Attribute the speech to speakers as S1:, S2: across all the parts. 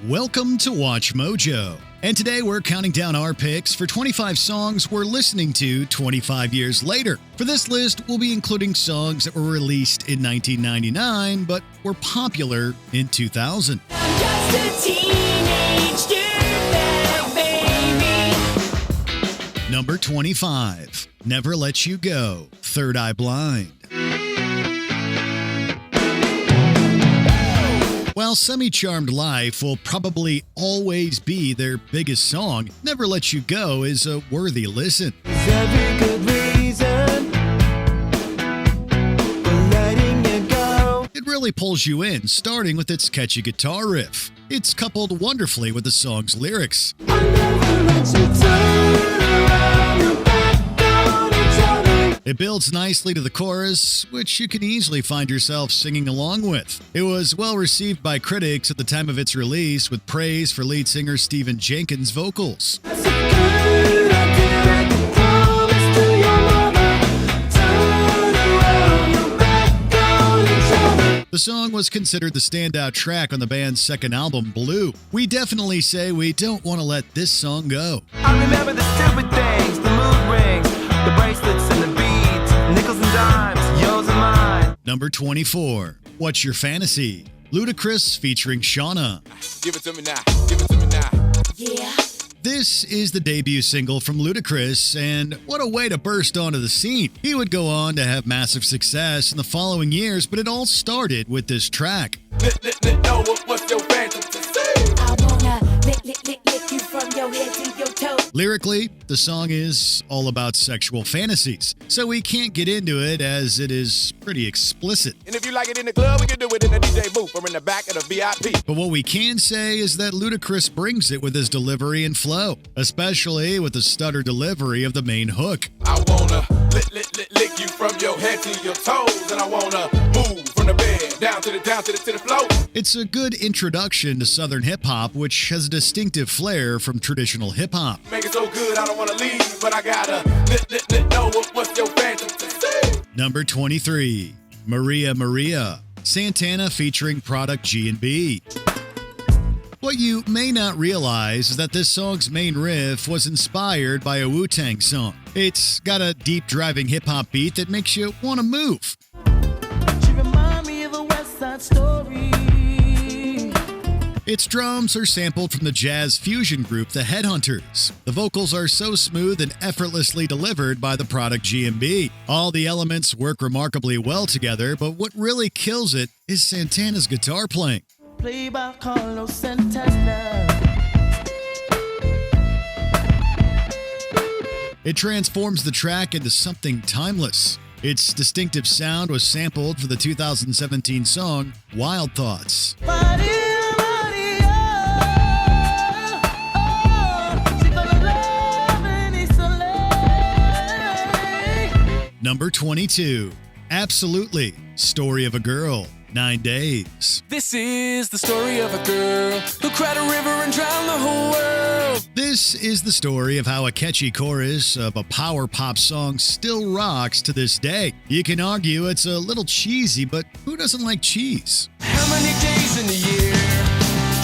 S1: Welcome to Watch Mojo. And today we're counting down our picks for 25 songs we're listening to 25 years later. For this list, we'll be including songs that were released in 1999 but were popular in 2000.
S2: I'm just a teenage dirtbag baby.
S1: Number 25, Never Let You Go, Third Eye Blind. While Semi-Charmed Life will probably always be their biggest song, Never Let You Go is a worthy listen.
S3: Every good reason for letting you go.
S1: It really pulls you in, starting with its catchy guitar riff. It's coupled wonderfully with the song's lyrics.
S3: I'll never let you turn around your back on each other.
S1: It builds nicely to the chorus, which you can easily find yourself singing along with. It was well received by critics at the time of its release, with praise for lead singer Stephen Jenkins' vocals.
S3: That's a good idea. I can promise to your mother. Turn around your back on each other.
S1: The song was considered the standout track on the band's second album, Blue. We definitely say we don't want to let this song go.
S3: I remember the stupid things, the mood rings, the bracelets and the beads, nickels and dimes, yours and mine.
S1: Number 24, What's Your Fantasy? Ludacris featuring Shauna.
S4: Give it to me now. Give it to me now.
S2: Yeah.
S1: This is the debut single from Ludacris, and what a way to burst onto the scene. He would go on to have massive success in the following years, but it all started with this track.
S4: Know what's your fantasy?
S2: I wanna lick you from your head to your toe.
S1: Lyrically, the song is all about sexual fantasies, so we can't get into it as it is pretty explicit.
S4: And if you like it in the club, we can do it in the DJ booth or in the back of the VIP.
S1: But what we can say is that Ludacris brings it with his delivery and flow, especially with the stutter delivery of the main hook.
S4: I wanna lick you from your head to your toes, and I wanna move from the bed down to the floor.
S1: It's a good introduction to Southern hip-hop, which has a distinctive flair from traditional hip-hop.
S4: Make it so good, I don't wanna leave, but I gotta know what's your fantasy.
S1: Number 23, Maria Maria, Santana featuring Product G&B. What you may not realize is that this song's main riff was inspired by a Wu-Tang song. It's got a deep driving hip-hop beat that makes you want to move.
S3: She remind me of a West Side Story.
S1: Its drums are sampled from the jazz fusion group The Headhunters. The vocals are so smooth and effortlessly delivered by the Product G&B. All the elements work remarkably well together, but what really kills it is Santana's guitar playing.
S3: Played by Carlos Santana.
S1: It transforms the track into something timeless. Its distinctive sound was sampled for the 2017 song Wild Thoughts.
S3: Maria, Maria, oh, she fell in love in East LA.
S1: Number 22, Absolutely, Story of a Girl, 9 Days.
S5: This is the story of a girl who cried a river and drowned the whole world.
S1: This is the story of how a catchy chorus of a power pop song still rocks to this day. You can argue it's a little cheesy, but who doesn't like cheese?
S5: How many days in the year?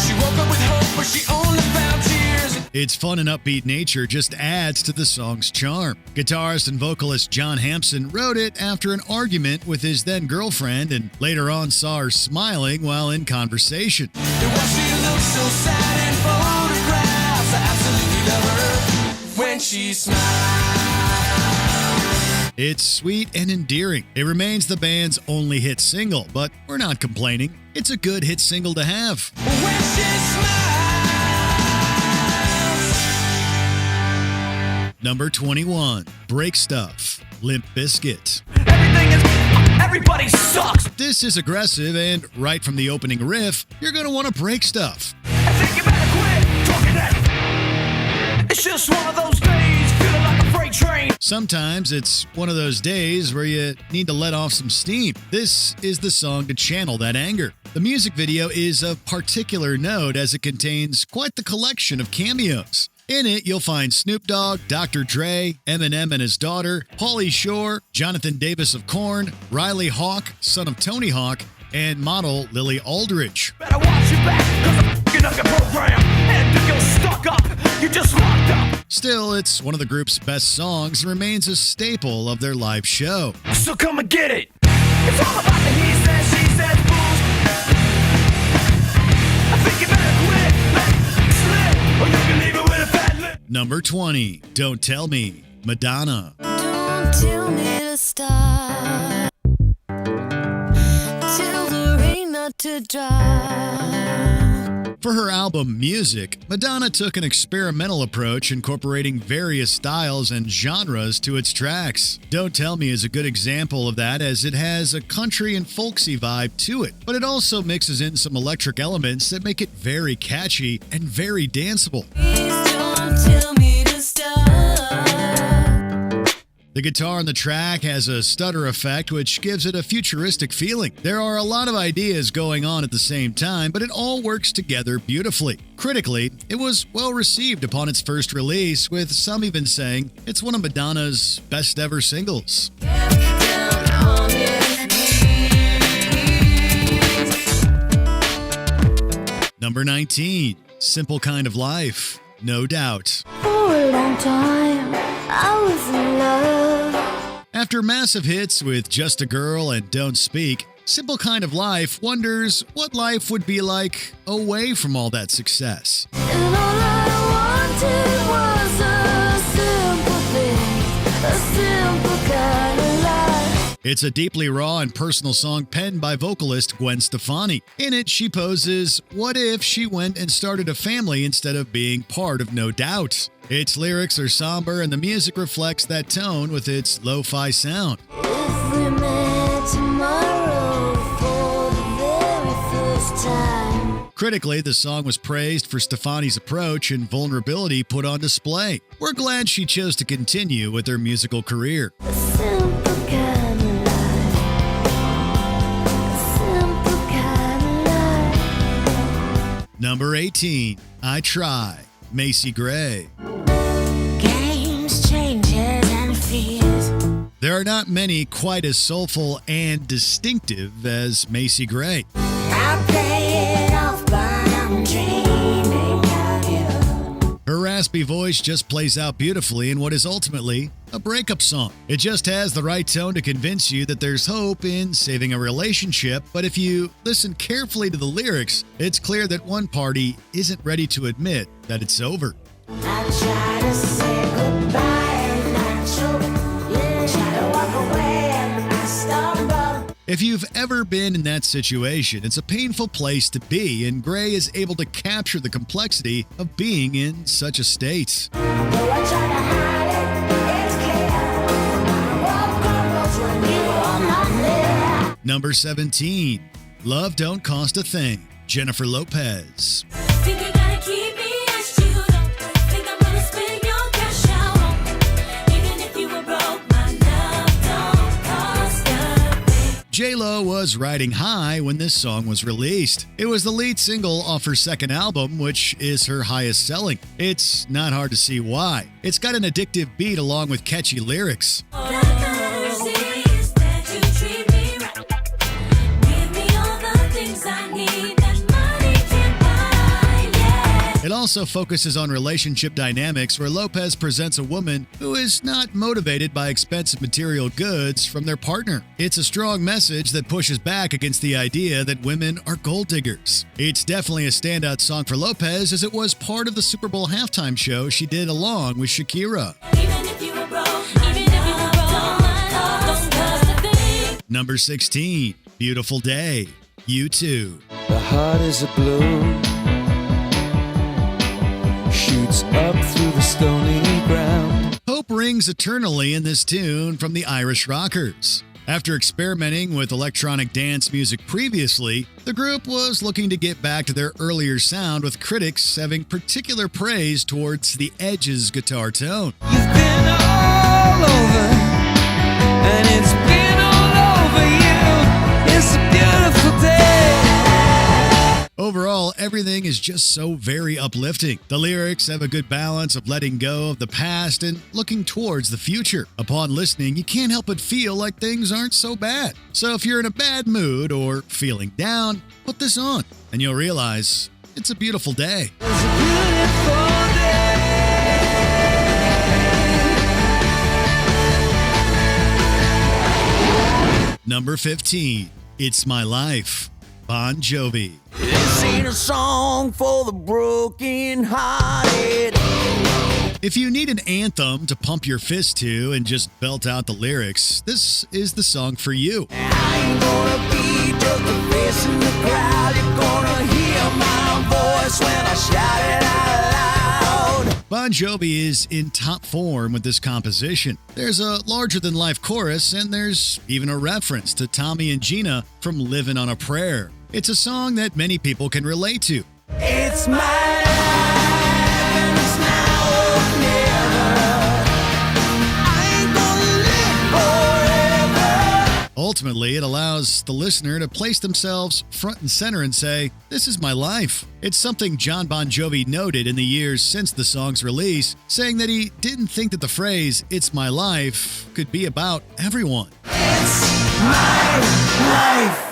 S5: She woke up with hope, but she only found tears.
S1: Its fun and upbeat nature just adds to the song's charm. Guitarist and vocalist John Hampson wrote it after an argument with his then-girlfriend and later on saw her smiling while in conversation.
S5: And why she looks so sad in photographs, I absolutely love her when she smiles.
S1: It's sweet and endearing. It remains the band's only hit single, but we're not complaining. It's a good hit single to have.
S5: When she smiles.
S1: Number 21, Break Stuff, Limp Bizkit.
S5: Everything is. Everybody sucks.
S1: This is aggressive, and right from the opening riff, you're going to want to break stuff.
S5: I think you better quit talking that. It's just one of those days, feeling like a freight train.
S1: Sometimes it's one of those days where you need to let off some steam. This is the song to channel that anger. The music video is of particular note as it contains quite the collection of cameos. In it, you'll find Snoop Dogg, Dr. Dre, Eminem and his daughter, Pauly Shore, Jonathan Davis of Korn, Riley Hawk, son of Tony Hawk, and model Lily Aldridge.
S5: Better watch your back, 'cause Fucking up your program, and if you're stuck up, you just locked up.
S1: Still, it's one of the group's best songs and remains a staple of their live show.
S5: So come and get it. It's all about the he says, she says, fools. I think you better quit, let it slip, or you can leave it with a fat lip.
S1: Number 20, Don't Tell Me, Madonna.
S2: Don't tell me to stop. Tell the rain not to drop.
S1: For her album Music, Madonna took an experimental approach incorporating various styles and genres to its tracks. Don't Tell Me is a good example of that, as it has a country and folksy vibe to it, but it also mixes in some electric elements that make it very catchy and very danceable.
S2: Please don't tell me to stop.
S1: The guitar on the track has a stutter effect, which gives it a futuristic feeling. There are a lot of ideas going on at the same time, but it all works together beautifully. Critically, it was well received upon its first release, with some even saying it's one of Madonna's best ever singles.
S2: Down on your knees.
S1: Number 19, Simple Kind of Life, No Doubt.
S2: For a long time, I was in love.
S1: After massive hits with Just a Girl and Don't Speak, Simple Kind of Life wonders what life would be like away from all that success.
S2: And all I wanted was a simple thing, a simple kind of life.
S1: It's a deeply raw and personal song penned by vocalist Gwen Stefani. In it, she poses, what if she went and started a family instead of being part of No Doubt? Its lyrics are somber and the music reflects that tone with its lo-fi sound.
S2: If we met tomorrow for the very first time.
S1: Critically, the song was praised for Stefani's approach and vulnerability put on display. We're glad she chose to continue with her musical career.
S2: A simple kind of life. A simple kind of life.
S1: Number 18, I Try, Macy Gray.
S2: Games, changes, and fears.
S1: There are not many quite as soulful and distinctive as Macy Gray.
S2: I play it off, but I'm dreaming of you.
S1: Her raspy voice just plays out beautifully in what is ultimately a breakup song. It just has the right tone to convince you that there's hope in saving a relationship, but if you listen carefully to the lyrics, it's clear that one party isn't ready to admit that it's over.
S2: I try to say goodbye and I choke. Yeah, try to walk away and I stumble.
S1: If you've ever been in that situation, it's a painful place to be, and Gray is able to capture the complexity of being in such a state.
S2: Though I try to hide it, it's clear. I walk on roads when you are not there.
S1: Number 17, Love Don't Cost a Thing, Jennifer Lopez.
S2: Think you gotta keep me as you don't think I'm gonna spend your cash out. Even if you were broke, my love don't cost a thing.
S1: J-Lo was riding high when this song was released. It was the lead single off her second album, which is her highest selling. It's not hard to see why. It's got an addictive beat along with catchy lyrics.
S2: All I gotta see is that you treat me right. Give me all the things I need that money can't buy, yeah.
S1: It also focuses on relationship dynamics where Lopez presents a woman who is not motivated by expensive material goods from their partner. It's a strong message that pushes back against the idea that women are gold diggers. It's definitely a standout song for Lopez, as it was part of the Super Bowl halftime show she did along with Shakira.
S2: Even if you were broke, even if you were broke, don't cost a thing.
S1: Number 16, Beautiful Day, U2.
S3: The heart is a blue, shoots up through the stony ground.
S1: Hope rings eternally in this tune from the Irish Rockers. After experimenting with electronic dance music previously, the group was looking to get back to their earlier sound, with critics having particular praise towards the Edge's guitar tone.
S3: You've been all over, and it's been all over you. It's a beautiful day.
S1: Overall, everything is just so very uplifting. The lyrics have a good balance of letting go of the past and looking towards the future. Upon listening, you can't help but feel like things aren't so bad. So if you're in a bad mood or feeling down, put this on, and you'll realize it's a beautiful day. Number 15, It's My Life, Bon Jovi.
S5: This ain't a song for the broken hearted.
S1: If you need an anthem to pump your fist to and just belt out the lyrics, this is the song for you.
S5: I ain't gonna be just a face in the crowd. You're gonna hear my voice when I shout it out loud.
S1: Bon Jovi is in top form with this composition. There's a larger-than-life chorus, and there's even a reference to Tommy and Gina from Livin' on a Prayer. It's a song that many people can relate to.
S5: It's my life and it's now or never. I ain't gonna live forever.
S1: Ultimately, it allows the listener to place themselves front and center and say, "This is my life." It's something John Bon Jovi noted in the years since the song's release, saying that he didn't think that the phrase, "It's my life," could be about everyone.
S5: It's my life.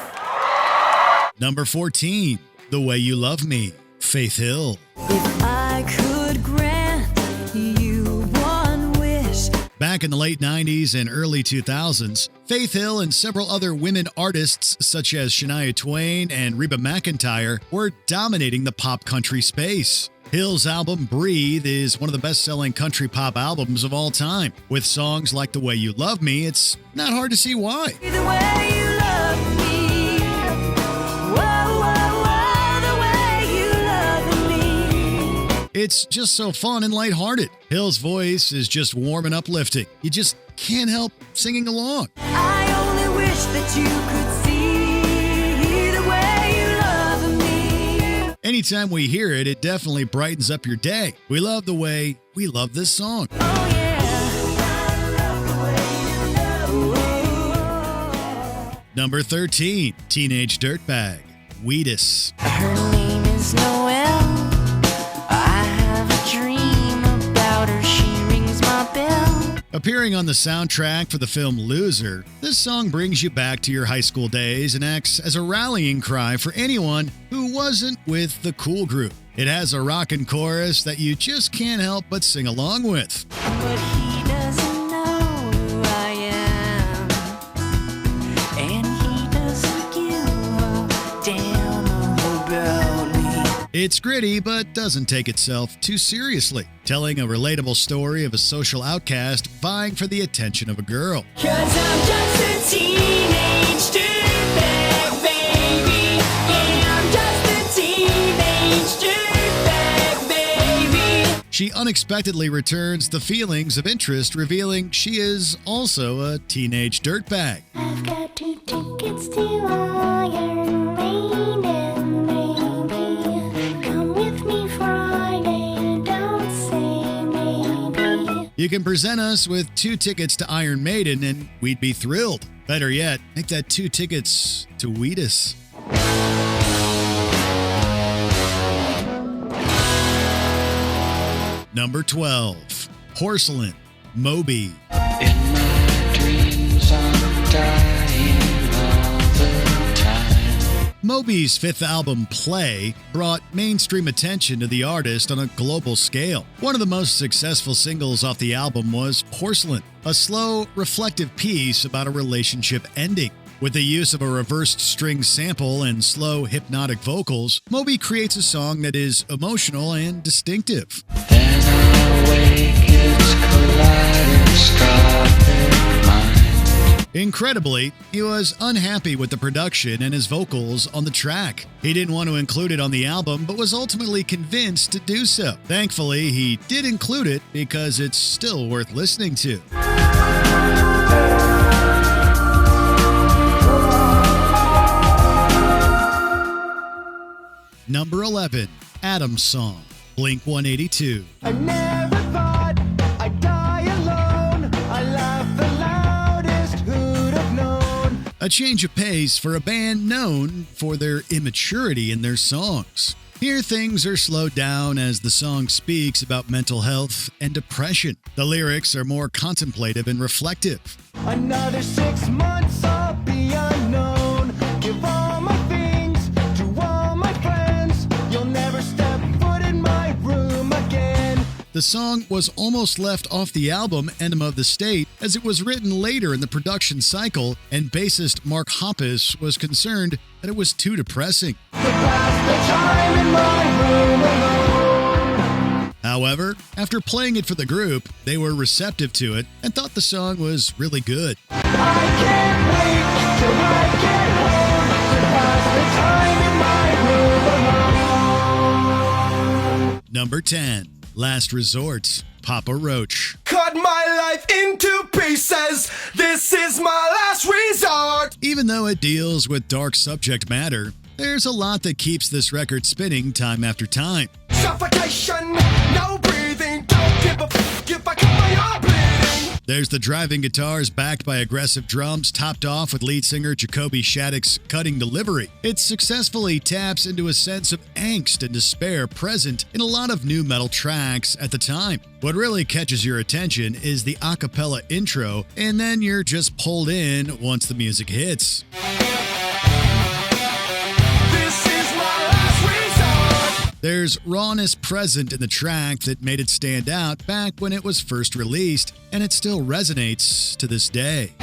S1: Number 14, The Way You Love Me, Faith Hill.
S2: If I could grant you one wish.
S1: Back in the late 90s and early 2000s, Faith Hill and several other women artists such as Shania Twain and Reba McEntire were dominating the pop country space. Hill's album Breathe is one of the best-selling country pop albums of all time. With songs like The Way You Love Me, it's not hard to see why.
S2: The way you love me. Whoa, whoa, whoa, the way you love me.
S1: It's just so fun and lighthearted. Hill's voice is just warm and uplifting. You just can't help singing along.
S2: I only wish that you could see the way you love me.
S1: Anytime we hear it, it definitely brightens up your day. We love the way we love this song.
S2: Oh, yeah.
S1: Number 13, Teenage Dirtbag, Wheatus.
S2: Her name is Noelle. I have a dream about her. She rings my bell.
S1: Appearing on the soundtrack for the film Loser, this song brings you back to your high school days and acts as a rallying cry for anyone who wasn't with the cool group. It has a rockin' chorus that you just can't help but sing along with.
S2: But he doesn't know who I am. And he doesn't give a damn about me.
S1: It's gritty, but doesn't take itself too seriously, telling a relatable story of a social outcast vying for the attention of a girl.
S2: 'Cause I'm just a teenage dirtbag, baby. Yeah, I'm just a teenage dirtbag, baby.
S1: She unexpectedly returns the feelings of interest, revealing she is also a teenage dirtbag.
S6: I've got 2 tickets to Iron Maiden, baby. Come with me Friday, don't say maybe.
S1: You can present us with 2 tickets to Iron Maiden and we'd be thrilled. Better yet, make that 2 tickets to Wheatus. Number 12, Porcelain, Moby.
S7: In my dreams, I'm dying all the time.
S1: Moby's 5th album, Play, brought mainstream attention to the artist on a global scale. One of the most successful singles off the album was Porcelain, a slow, reflective piece about a relationship ending. With the use of a reversed string sample and slow, hypnotic vocals, Moby creates a song that is emotional and distinctive.
S7: Then I wake, it's kaleidoscopic mind.
S1: Incredibly, he was unhappy with the production and his vocals on the track. He didn't want to include it on the album, but was ultimately convinced to do so. Thankfully, he did include it because it's still worth listening to. Number 11, Adam's Song, Blink-182.
S3: I never thought I'd die alone. I laughed the loudest, who'd have known?
S1: A change of pace for a band known for their immaturity in their songs. Here, things are slowed down as the song speaks about mental health and depression. The lyrics are more contemplative and reflective.
S3: Another 6 months, I'll be unknown. Give all my things to all my friends. You'll never
S1: The song was almost left off the album Enema of the State, as it was written later in the production cycle, and bassist Mark Hoppus was concerned that it was too depressing. However, after playing it for the group, they were receptive to it and thought the song was really good. Number 10, Last Resort, Papa Roach.
S3: Cut my life into pieces. This is my last resort.
S1: Even though it deals with dark subject matter, there's a lot that keeps this record spinning time after time.
S3: Suffocation, no breathing. Don't give a f if I cut my arm bleeding.
S1: There's the driving guitars backed by aggressive drums, topped off with lead singer Jacoby Shattuck's cutting delivery. It successfully taps into a sense of angst and despair present in a lot of new metal tracks at the time. What really catches your attention is the a cappella intro, and then you're just pulled in once the music hits. There's rawness present in the track that made it stand out back when it was first released, and it still resonates to this day.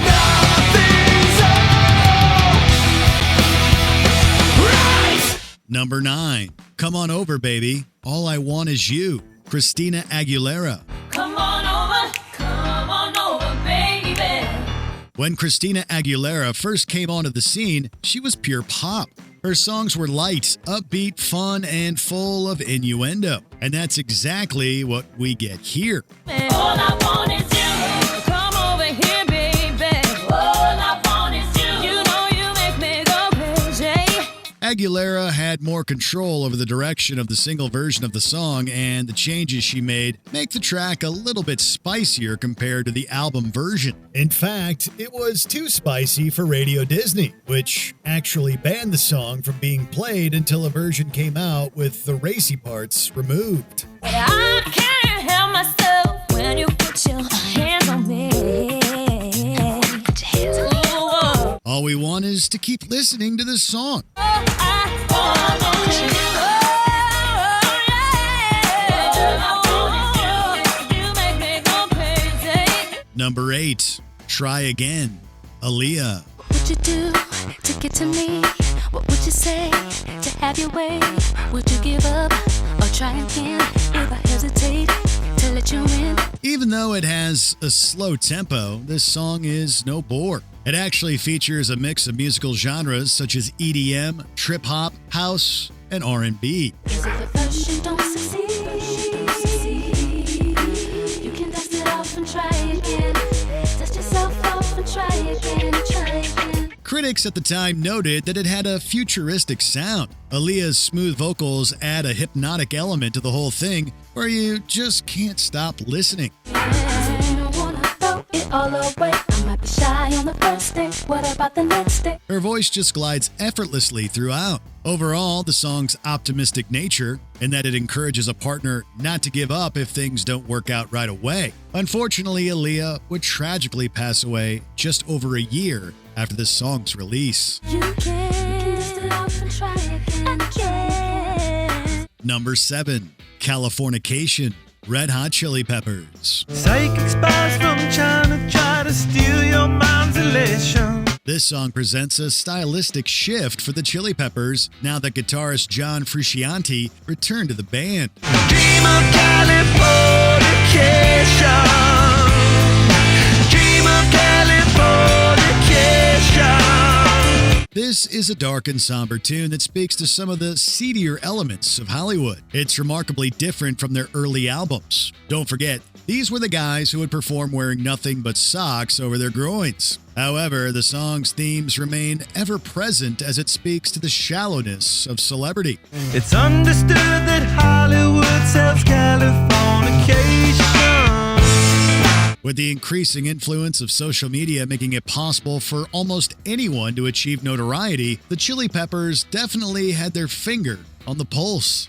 S1: Number 9, Come On Over Baby, All I Want Is You, Christina Aguilera.
S2: Come on over, baby.
S1: When Christina Aguilera first came onto the scene, she was pure pop. Her songs were light, upbeat, fun, and full of innuendo. And that's exactly what we get here.
S2: All I want is you. Come over here, baby. All I want is you. You know you make me go crazy.
S1: Aguilera had more control over the direction of the single version of the song, and the changes she made make the track a little bit spicier compared to the album version. In fact, it was too spicy for Radio Disney, which actually banned the song from being played until a version came out with the racy parts removed.
S2: I can't help myself when you put your hands on me. Put your hands on me.
S1: All we want is to keep listening to this song. Number 8, Try Again, Aaliyah.
S6: What would you do to get to me? What would you say to have your way? Would you give up or try again if I hesitate to let you in?
S1: Even though it has a slow tempo, this song is no bore. It actually features a mix of musical genres such as EDM, trip hop, house, and R&B.
S6: Cause if at first you don't succeed, you can dust it off and try again. Dust yourself off and try again, try again.
S1: Critics at the time noted that it had a futuristic sound. Aaliyah's smooth vocals add a hypnotic element to the whole thing, where you just can't stop listening.
S6: You don't wanna throw it all away. I might be shy on the first day. What about the next day?
S1: Her voice just glides effortlessly throughout. Overall, the song's optimistic nature, in that it encourages a partner not to give up if things don't work out right away. Unfortunately, Aaliyah would tragically pass away just over a year after this song's release.
S6: You can dust it off and try again.
S1: Number 7, Californication, Red Hot Chili Peppers.
S3: Psychic spies from China try to steal your mind's elation.
S1: This song presents a stylistic shift for the Chili Peppers now that guitarist John Frusciante returned to the band.
S3: Dream of Californication. Dream of Californication.
S1: This is a dark and somber tune that speaks to some of the seedier elements of Hollywood. It's remarkably different from their early albums. Don't forget, these were the guys who would perform wearing nothing but socks over their groins. However, the song's themes remain ever present as it speaks to the shallowness of celebrity.
S3: It's understood that Hollywood sells Californication.
S1: With the increasing influence of social media making it possible for almost anyone to achieve notoriety, the Chili Peppers definitely had their finger on the pulse.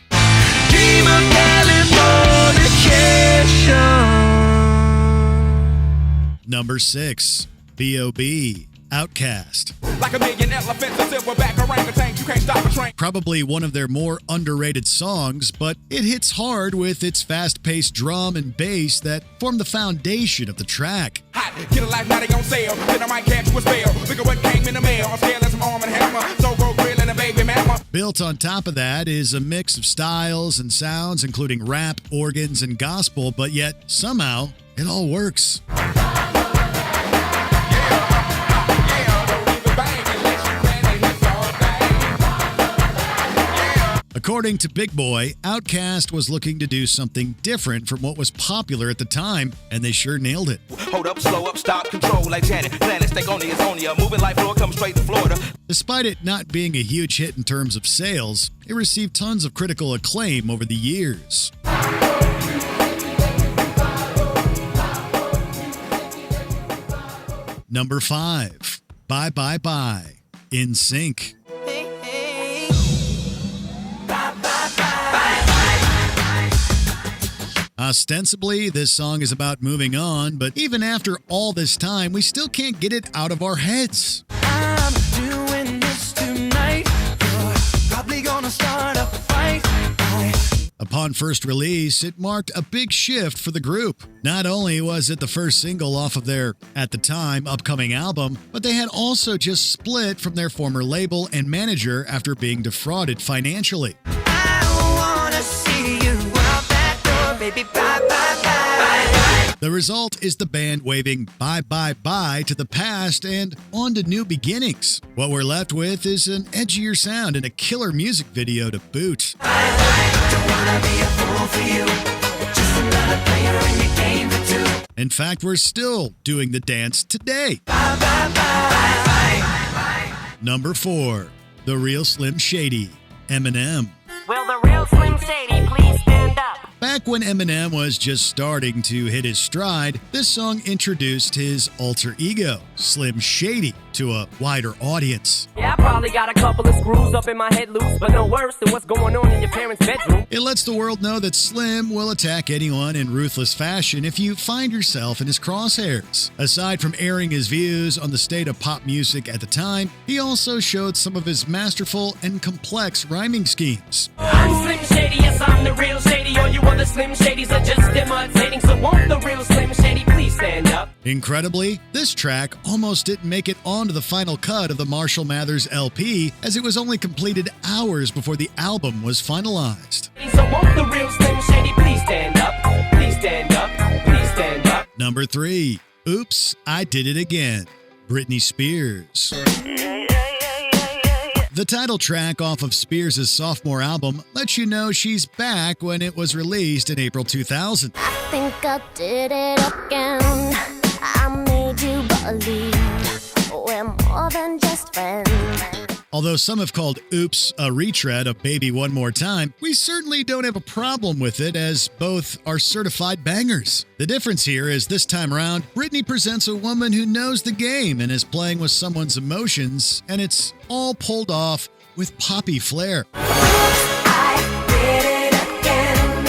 S3: Dream of Californication.
S1: Number 6, B.O.B., Outkast.
S4: Like a million elephants, a silverback orangutan, you can't stop a train.
S1: Probably one of their more underrated songs, but it hits hard with its fast-paced drum and bass that form the foundation of the track.
S4: Hot, get a life, now they on sale. Then I might catch you a spell. Look at what came in the mail. I'm scared of some arm and hammer. So go grill and a baby mama.
S1: Built on top of that is a mix of styles and sounds, including rap, organs, and gospel, but yet somehow it all works. According to Big Boy, Outkast was looking to do something different from what was popular at the time, and they sure nailed it.
S5: Hold up, slow up, stop, control like Janet. Planet, stay on it's only a moving like floor, come straight to Florida.
S1: Despite it not being a huge hit in terms of sales, it received tons of critical acclaim over the years. Number 5, Bye Bye Bye, NSYNC. Ostensibly, this song is about moving on, but even after all this time, we still can't get it out of our heads.
S5: I'm doing this tonight. You're probably gonna start a fight.
S1: Upon first release, it marked a big shift for the group. Not only was it the first single off of their, at the time, upcoming album, but they had also just split from their former label and manager after being defrauded financially.
S5: I wanna see you out that door, baby. Bye, bye, bye.
S1: The result is the band waving bye bye bye to the past and on to new beginnings. What we're left with is an edgier sound and a killer music video to boot.
S5: Don't wanna be a fool for you. Just another player in your game for two.
S1: In fact, we're still doing the dance today.
S5: Bye, bye, bye.
S1: Number 4, The Real Slim Shady, Eminem.
S8: Will the real Slim Shady please stand up?
S1: Back when Eminem was just starting to hit his stride, this song introduced his alter ego, Slim Shady, to a wider audience.
S8: Yeah, I probably got a couple of screws up in my head loose, but no worse than what's going on in your parents' bedroom.
S1: It lets the world know that Slim will attack anyone in ruthless fashion if you find yourself in his crosshairs. Aside from airing his views on the state of pop music at the time, he also showed some of his masterful and complex rhyming schemes.
S8: I'm Slim Shady, yes, I'm the real Shady. All you other Slim Shadys are just imitating, so won't the real Slim Shady please stand up?
S1: Incredibly, this track almost didn't make it onto the final cut of the Marshall Mathers LP, as it was only completed hours before the album was finalized.
S8: So won't the real Slim Shady please stand up? Please stand up, please stand up.
S1: Number 3, Oops, I Did It Again, Britney Spears. The title track off of Spears' sophomore album lets you know she's back when it was released in April 2000.
S6: I think I did it again. I made you believe we're more than just friends.
S1: Although some have called Oops a retread of Baby One More Time, we certainly don't have a problem with it, as both are certified bangers. The difference here is this time around, Britney presents a woman who knows the game and is playing with someone's emotions, and it's all pulled off with poppy flair.
S6: I did it again.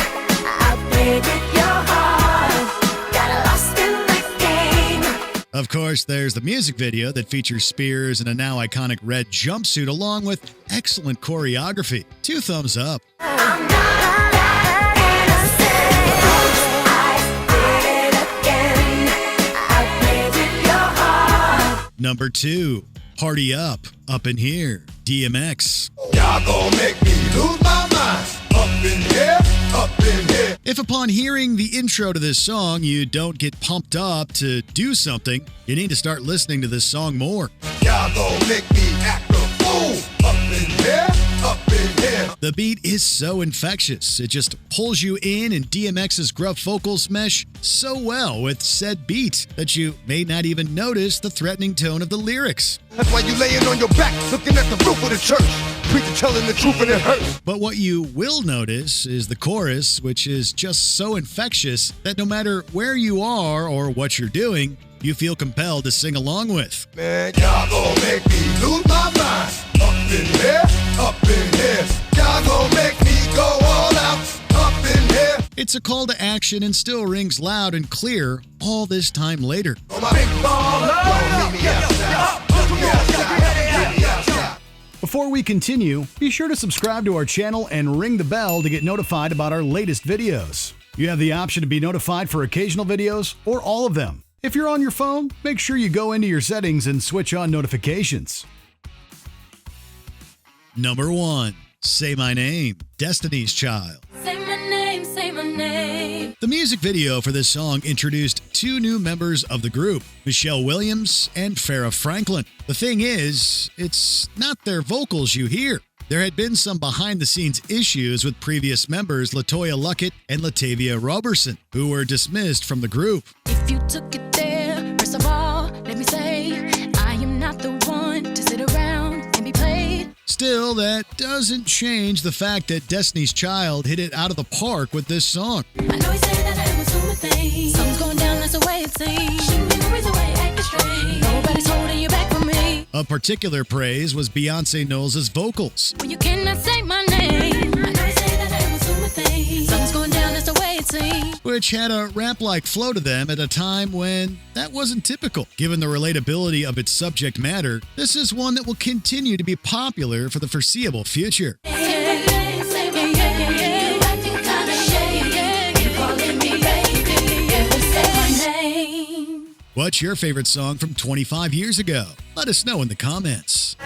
S6: I played with your heart. Got lost in the game.
S1: Of course, there's the music video that features Spears in a now iconic red jumpsuit along with excellent choreography. 2 thumbs up.
S6: I'm not innocent. I did it again. I played with your heart.
S1: Number 2, Party Up, Up in Here, DMX.
S4: Y'all gon' make me lose my mind. Up in here, up in here.
S1: If upon hearing the intro to this song you don't get pumped up to do something, you need to start listening to this song more.
S4: Y'all gon' make me act a fool. Up in here, up in here.
S1: The beat is so infectious, it just pulls you in, and DMX's gruff vocals mesh so well with said beat that you may not even notice the threatening tone of the lyrics.
S4: That's why you laying on your back, looking at the roof of the church. Preacher telling the truth and it hurts.
S1: But what you will notice is the chorus, which is just so infectious that no matter where you are or what you're doing, you feel compelled to sing along with.
S4: Man, y'all gon' make me lose my mind. Up in here, up in here. Y'all gon' make me go all out. Up in here.
S1: It's a call to action and still rings loud and clear all this time later.
S4: Oh, my big baller. Yo, meet me outside. Meet me outside. Meet me outside.
S1: Before we continue, be sure to subscribe to our channel and ring the bell to get notified about our latest videos. You have the option to be notified for occasional videos or all of them. If you're on your phone, make sure you go into your settings and switch on notifications. Number 1. Say My Name, Destiny's Child.
S2: Say my name, say my name.
S1: The music video for this song introduced 2 new members of the group, Michelle Williams and Farrah Franklin. The thing is, it's not their vocals you hear. There had been some behind-the-scenes issues with previous members LaToya Luckett and Latavia Roberson, who were dismissed from the group.
S6: If you took it there, first of all, let me say, I am not the one to sit around and be played.
S1: Still, that doesn't change the fact that Destiny's Child hit it out of the park with this song.
S6: I know he said that I was doing my thing. Something's going down, that's the way it seems. Shouldn't be no reason why you acting strange. Nobody's holding you back from me.
S1: Of particular praise was Beyonce Knowles' vocals,
S6: Well, you cannot say my name. I know he said that I was doing my thing. Something's going down, that's the way it seems.
S1: which had a rap-like flow to them at a time when that wasn't typical. Given the relatability of its subject matter, this is one that will continue to be popular for the foreseeable future.
S2: Say my name, say my name. You acting kinda shady. You calling me baby. Say my name.
S1: What's your favorite song from 25 years ago? Let us know in the comments.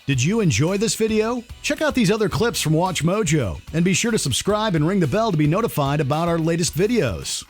S1: Did you enjoy this video? Check out these other clips from WatchMojo and be sure to subscribe and ring the bell to be notified about our latest videos.